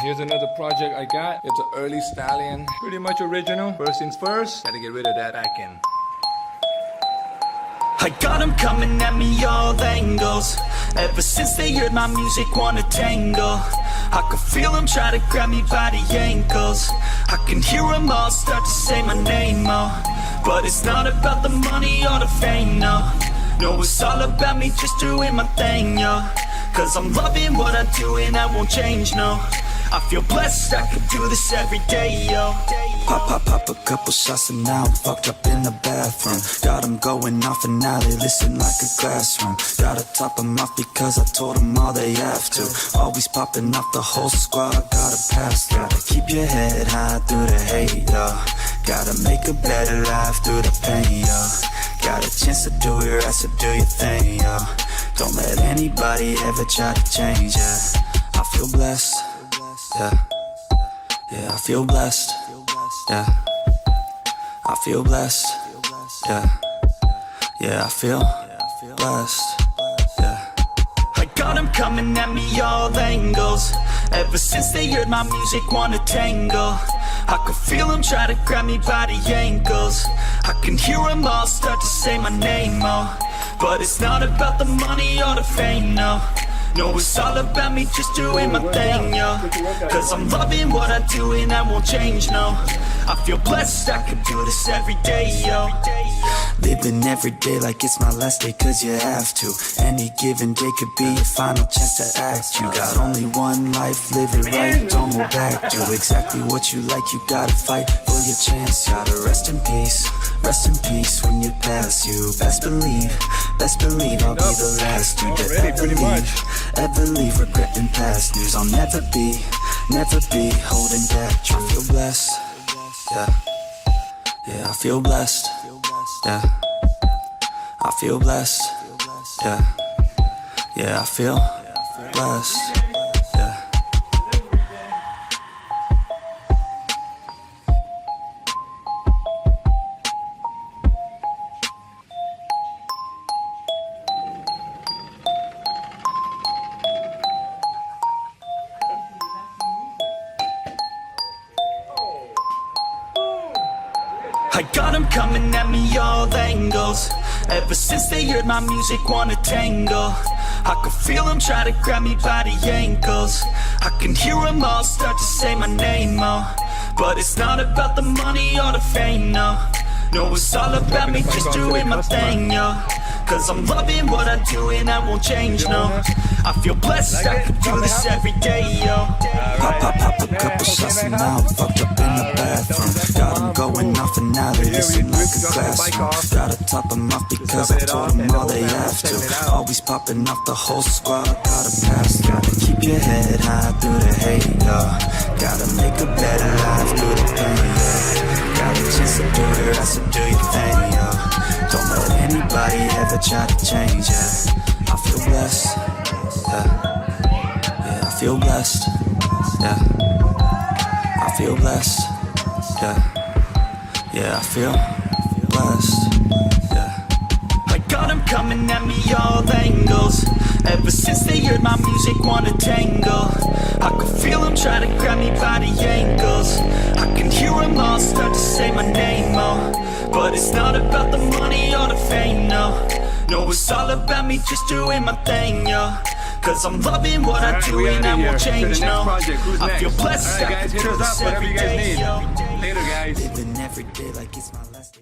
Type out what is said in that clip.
Here's another project I got. It's an early Stallion, pretty much original. First things first, gotta get rid of that back end. I got them coming at me all angles. Ever since they heard my music, wanna tangle. I can feel them try to grab me by the ankles. I can hear them all start to say my name, oh. But it's not about the money or the fame, no. No, it's all about me just doing my thing, yo. Cause I'm loving what I do and I won't change, no. I feel blessed, I could do this every day, yo. Pop a couple shots and now I'm fucked up in the bathroom. Got them going off and now they listen like a classroom. Gotta top them off because I told them all they have to. Always popping off the whole squad, gotta pass through. Keep your head high through the hate, yo. Gotta make a better life through the pain, yo. Got a chance to do it right, so do your thing, yo. Don't let anybody ever try to change, yeah. I feel blessed, yeah. Yeah, I feel blessed, yeah. I feel blessed, yeah. Yeah, I feel blessed, yeah. I got them coming at me all angles. Ever since they heard my music, wanna tangle. I can feel them try to grab me by the ankles. I can hear them all start to say my name, oh. But it's not about the money or the fame, no. No, it's all about me just doing my thing, yo. Cause I'm loving what I do and I won't change, no. I feel blessed, I could do this every day, yo. Living every day like it's my last day cause you have to. Any given day could be your final chance to act. You got only one life, live it right, don't hold back. Do exactly what you like, you gotta fight for your chance. Gotta rest in peace when you pass. You best believe I'll be the last dude to ever leave regretting past news. I'll never be holding back. I feel blessed, yeah. Yeah, I feel blessed, yeah. I feel blessed, yeah. Yeah, I feel blessed, yeah. I got them coming at me all angles. Ever since they heard my music, wanna tangle. I can feel them try to grab me by the ankles. I can hear them all start to say my name, oh. But it's not about the money or the fame, no. No, it's all about me just doing my thing, yo. Cause I'm loving what I do and I won't change, no. I feel blessed, I could do this every day, yo. Pop a couple shots and now I'm fucked up in the bathroom. Got them going off and now they listen like a classroom. Gotta top them off because I told them all they have to. Always popping off the whole squad, gotta pass. Gotta keep your head high through the hate, yo. Gotta make a better life through the pain, yo. Got a chance to do it right, so do your thing, yo. Don't let anybody ever try to change, yeah. I feel blessed, yeah. Yeah, I feel blessed, yeah. I feel blessed, yeah. Yeah, I feel blessed, yeah. I got them coming at me all angles. Ever since they heard my music, wanna tangle. I can feel them try to grab me by the ankles. I can hear them all start to say my name, oh. But it's not about the money or the fame, no. No, it's all about me just doing my thing, yo. Cause I'm loving what I do and I won't change, no. I feel blessed, I could do this every day, yo. Later, guys. Living every day like it's my last day.